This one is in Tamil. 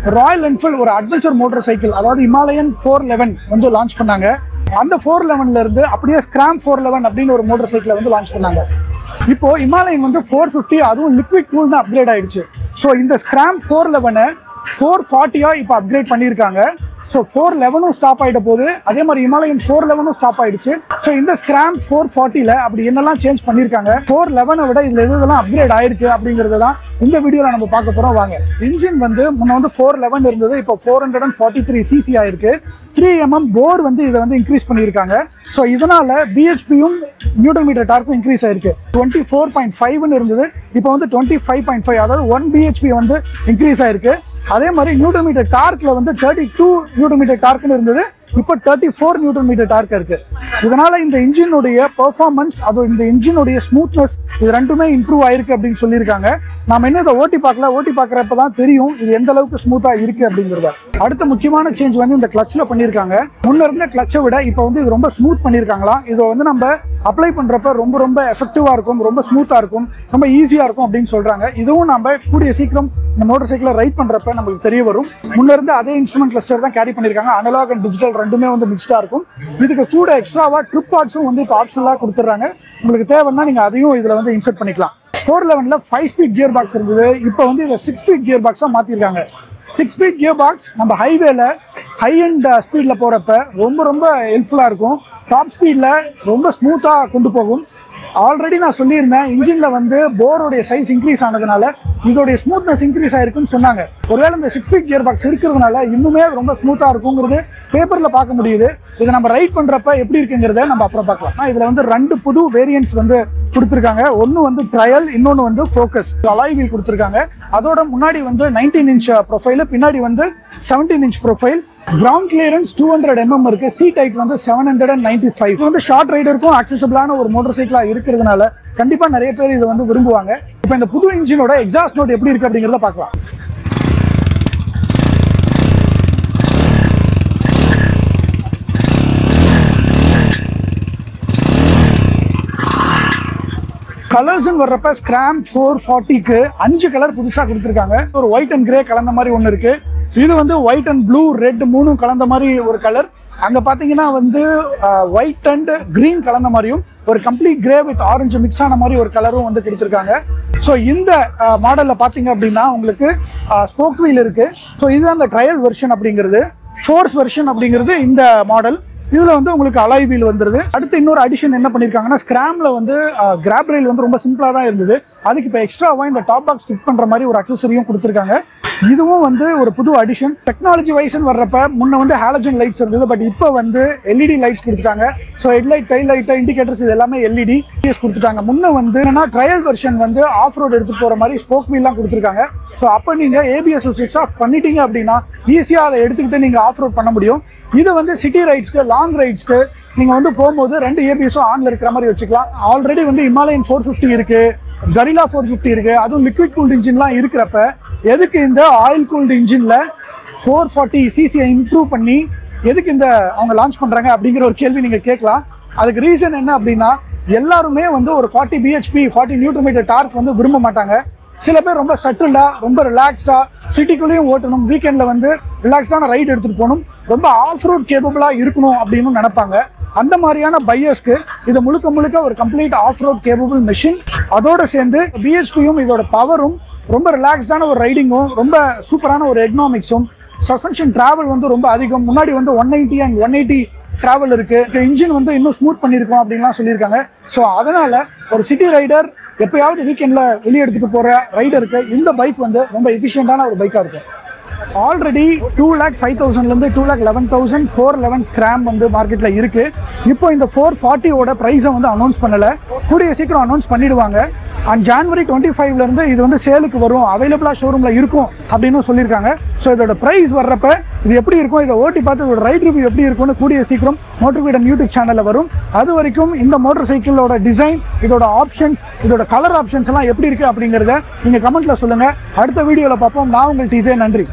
ராயல் என்ஃபீல்ட் ஒரு அட்வென்ச்சர் மோட்டார் சைக்கிள், அதாவது ஹிமாலயன் 411 வந்து லான்ச் பண்ணாங்க. அந்த 411ல இருந்து அப்படியே ஸ்கிராம் 411 அப்படின்னு ஒரு மோட்டார் சைக்கிளை வந்து லான்ச் பண்ணாங்க. இப்போ ஹிமாலயன் வந்து 450 அதுவும் லிக்விட் கூல் தான் அப்கிரேட் ஆயிடுச்சு. ஸோ இந்த ஸ்கிராம் 411 440 இப்போ அப்கிரேட் பண்ணியிருக்காங்க. ஸோ 411 ஸ்டாப் ஆகிட்ட போது, அதே மாதிரி ஹிமாலயன் 411 ஸ்டாப் ஆயிடுச்சு. ஸோ இந்த ஸ்கிராம் 440ல அப்படி என்னெல்லாம் சேஞ்ச் பண்ணியிருக்காங்க, 411 விட இதில் எதெல்லாம் அப்கிரேட் ஆயிருக்கு அப்படிங்கிறது தான் இந்த வீடியோவில் நம்ம பார்க்க போகிறோம். வாங்க. இன்ஜின் வந்து முன்ன வந்து 411 இருந்தது, இப்போ 443 சிசி ஆயிருக்கு. 3mm போர் வந்து இதை வந்து இன்க்ரீஸ் பண்ணியிருக்காங்க. ஸோ இதனால பிஹெச்பியும் நியூட்டன் மீட்டர் டார்க்கும் இன்க்ரீஸ் ஆயிருக்கு. 24.5 இருந்தது, இப்போ வந்து 25.5, அதாவது 1 பிஹெச்பி வந்து இன்க்ரீஸ் ஆயிருக்கு. அதே மாதிரி நியூட்டன் மீட்டர் டார்க்ல வந்து 32 நியூட்டன் மீட்டர் டார்க்னு இருந்தது, இப்போ 34 நியூட்டன் மீட்டர் டார்க் இருக்கு. இதனால இந்த இன்ஜினுடைய பெர்ஃபார்மன்ஸ், அதுவும் இந்த இன்ஜினுடைய ஸ்மூத்னஸ், இது ரெண்டுமே இம்ப்ரூவ் ஆயிருக்கு அப்படின்னு சொல்லியிருக்காங்க. நாம இன்னும் இதை ஓட்டி பார்க்கல, ஓட்டி பார்க்குறப்ப தான் தெரியும் இது எந்த அளவுக்கு ஸ்மூத்தா இருக்கு அப்படிங்கிறத. அடுத்த முக்கியமான சேஞ்ச் வந்து இந்த கிளட்ச்ல பண்ணியிருக்காங்க. முன்ன இருந்த கிளட்சை விட இப்போ வந்து இது ரொம்ப ஸ்மூத் பண்ணியிருக்காங்களாம். இதை வந்து நம்ம அப்ளை பண்றப்ப ரொம்ப ரொம்ப எஃபெக்டிவா இருக்கும், ரொம்ப ஸ்மூத்தா இருக்கும், ரொம்ப ஈஸியா இருக்கும் அப்படின்னு சொல்றாங்க. இதுவும் நம்ம கூடிய சீக்கிரம் இந்த மோட்டார் சைக்கிளை ரைட் பண்றப்ப நமக்கு தெரிய வரும். முன்ன இருந்து அதே இன்ஸ்ட்ருமெண்ட் கிளஸ்டர் தான் கேரி பண்ணியிருக்காங்க. அனலாக் அண்ட் டிஜிட்டல் ரெண்டுமே வந்து மிக்ஸ்டா இருக்கும். இதுக்கு கூட எக்ஸ்ட்ராவா ட்ரிப் பார்ட்ஸும் வந்து இப்போ ஆப்ஷனலா கொடுத்துறாங்க. உங்களுக்கு தேவைன்னா நீங்க அதையும் இதுல வந்து இன்சர்ட் பண்ணிக்கலாம். 411ல 5 ஸ்பீட் கியர் பாக்ஸ் இருந்தது, இப்போ வந்து இதை 6 ஸ்பீட் கியர் பாக்ஸா மாத்திருக்காங்க. 6 ஸ்பீட் கியர் பாக்ஸ் நம்ம ஹைவேல ஹை அண்ட் ஸ்பீட்ல போறப்ப ரொம்ப ரொம்ப ஹெல்ப்ஃபுல்லா இருக்கும். டாப் ஸ்பீட்ல ரொம்ப ஸ்மூத்தா கொண்டு போகும். ஆல்ரெடி நான் சொல்லியிருந்தேன், இன்ஜின்ல வந்து போரோடைய சைஸ் இன்க்ரீஸ் ஆனதுனால இதோடைய ஸ்மூத்னஸ் இன்க்ரீஸ் ஆயிருக்குன்னு சொன்னாங்க. ஒருவேளை இந்த 6 ஸ்பீட் கியர் பாக்ஸ் இருக்கிறதுனால இன்னுமே ரொம்ப ஸ்மூத்தா இருக்குங்கிறது பேப்பர்ல பார்க்க முடியுது. இதை நம்ம ரைட் பண்றப்ப எப்படி இருக்குங்கிறத நம்ம அப்புறம் பார்க்கலாம். இதுல வந்து 2 புது வேரியன்ட்ஸ் வந்து கொடுத்துருக்காங்க. ஒன்னு வந்து ட்ரையல், இன்னொன்னு வந்து ஃபோக்கஸ். அலாய் வீல் கொடுத்துருக்காங்க. அதோட முன்னாடி வந்து 19 இன்ச் ப்ரொஃபைல், பின்னாடி வந்து 17 inch profile. Ground clearance 200 mm இருக்கு. சீட் ஹைட் வந்து 795. இது வந்து ஷார்ட் ரைடருக்கும் அக்சசபிளான ஒரு மோட்டார் சைக்கிளா இருக்கிறதுனால கண்டிப்பா நிறைய பேர் இதை வந்து விரும்புவாங்க. இப்போ இந்த புது இன்ஜினோட எக்ஸாஸ்ட் நோட் எப்படி இருக்கு அப்படிங்கிறத பார்க்கலாம். கலர்ஸ்ன்னு வர்றப்ப ஸ்கிராம் 440க்கு 5 கலர் புதுசாக கொடுத்துருக்காங்க. ஒரு ஒயிட் அண்ட் கிரே கலந்த மாதிரி ஒன்று இருக்கு. இது வந்து ஒயிட் அண்ட் ப்ளூ, ரெட் மூணும் கலந்த மாதிரி ஒரு கலர். அங்கே பார்த்தீங்கன்னா வந்து ஒயிட் அண்ட் கிரீன் கலந்த மாதிரியும், ஒரு complete grey with orange mix ஆன மாதிரி ஒரு கலரும் வந்து கொடுத்துருக்காங்க. ஸோ இந்த மாடலில் பார்த்தீங்க அப்படின்னா உங்களுக்கு ஸ்போக் வீல் இருக்கு. ஸோ இதுதான் அந்த ட்ரையல் வெர்ஷன் அப்படிங்கிறது. ஃபோர்ஸ் வெர்ஷன் அப்படிங்கிறது இந்த மாடல். இதுல வந்து உங்களுக்கு அலாய் வீல் வந்துருது. அடுத்து இன்னொரு அடிஷன் என்ன பண்ணிருக்காங்கன்னா, ஸ்கிராம்ல வந்து கிராப் ரெயில் வந்து ரொம்ப சிம்பிளா தான் இருந்தது. அதுக்கு இப்போ எக்ஸ்ட்ராவா இந்த டாப் பாக்ஸ் ஃபிட் பண்ற மாதிரி ஒரு அக்சசரியும் கொடுத்துருக்காங்க. இதுவும் வந்து ஒரு புது அடிஷன். டெக்னாலஜி வைஸ்ன்னு வர்றப்ப முன்ன வந்து ஹாலஜன் லைட்ஸ் இருந்தது, பட் இப்போ வந்து எல்இடி லைட்ஸ் கொடுத்துட்டாங்க. So headlight, tail light, indicators இது எல்லாமே எல்இடி கொடுத்துட்டாங்க. முன்ன வந்து என்னன்னா ட்ரையல் வெர்ஷன் வந்து ஆஃப் ரோடு எடுத்து போற மாதிரி ஸ்போக் வீல்லாம் கொடுத்துருக்காங்க. ஸோ அப்போ நீங்க ஏபிஎஸ் ஸ்விட்ச் ஆஃப் பண்ணிட்டீங்க அப்படின்னா ஈஸியா அதை எடுத்துக்கிட்டு நீங்க ஆஃப் ரோட் பண்ண முடியும். இது வந்து சிட்டி ரைட்ஸ்க்கு, லாங் ரைட்ஸ்க்கு நீங்க வந்து போகும்போது 2 ஏபிஎஸும் ஆன்ல இருக்கிற மாதிரி வச்சுக்கலாம். ஆல்ரெடி வந்து ஹிமாலயன் 450 இருக்கு, கரிலா 450 இருக்கு, அதுவும் லிக்விட் கூல்டு இன்ஜின்லாம் இருக்கிறப்ப எதுக்கு இந்த ஆயில் கூல்டு இன்ஜின்ல 440 சிசியை இம்ப்ரூவ் பண்ணி எதுக்கு இந்த அவங்க லான்ச் பண்றாங்க அப்படிங்கிற ஒரு கேள்வி நீங்க கேட்கலாம். அதுக்கு ரீசன் என்ன அப்படின்னா, எல்லாருமே வந்து ஒரு 40 பிஹெச்பி 40 நியூட்டன் மீட்டர் டார்க் வந்து விரும்ப மாட்டாங்க. சில பேர் ரொம்ப சட்டில்டா, ரொம்ப ரிலாக்ஸ்டா சிட்டிக்குள்ளேயும் ஓட்டணும், வீக்கெண்ட்ல வந்து ரிலாக்ஸ்டான ரைடு எடுத்துட்டு போகணும், ரொம்ப ஆஃப் ரோட் கேப்பபிளா இருக்கணும் அப்படின்னு நினைப்பாங்க. அந்த மாதிரியான பையர்ஸ்க்கு இது முழுக்க முழுக்க ஒரு complete off road capable machine. அதோட சேர்ந்து பிஹெச்பியும் இதோட பவரும், ரொம்ப ரிலாக்ஸ்டான ஒரு ரைடிங்கும், ரொம்ப சூப்பரான ஒரு எக்னாமிக்ஸும், சஸ்பென்ஷன் டிராவல் வந்து ரொம்ப அதிகம். முன்னாடி வந்து 190 அண்ட் 180 டிராவல் இருக்கு. இன்ஜின் வந்து இன்னும் ஸ்மூத் பண்ணியிருக்கோம் அப்படின்லாம் சொல்லியிருக்காங்க. ஸோ அதனால ஒரு சிட்டி ரைடர், எப்பயாவது வீக்கெண்ட்ல வெளியே எடுத்துட்டு போற ரைடருக்கு இந்த பைக் வந்து ரொம்ப எஃபிஷியன்டான ஒரு பைக்கா இருக்கு. ஆல்ரெடி 2,05,000 2,11,000 411 ஸ்கிராம் வந்து மார்க்கெட்ல இருக்கு. இப்போ இந்த 440ஓட பிரைஸை வந்து அனௌன்ஸ் பண்ணல, கூடிய சீக்கிரம் அனௌன்ஸ் பண்ணிடுவாங்க. அண்ட் ஜான்வரி 25ல இருந்து இது வந்து சேலுக்கு வரும், அவைலபிளா ஷோரூம்ல இருக்கும் அப்படின்னு சொல்லியிருக்காங்க. ஸோ இதோட பிரைஸ் வர்றப்ப இது எப்படி இருக்கும், இதை ஓட்டி பார்த்து இதோட ரைட் ரிவ்யூ எப்படி இருக்கும்னு கூடிய சீக்கிரம் மோட்டர் வீடன் யூடியூப் சேனல்ல வரும். அது வரைக்கும் இந்த மோட்டார் சைக்கிளோட டிசைன், இதோட ஆப்ஷன்ஸ், இதோட கலர் ஆப்ஷன்ஸ் எல்லாம் எப்படி இருக்கு அப்படிங்கிறத நீங்க கமெண்ட்ல சொல்லுங்க. அடுத்த வீடியோல பார்ப்போம். நான் உங்கள் டிசைன். நன்றி.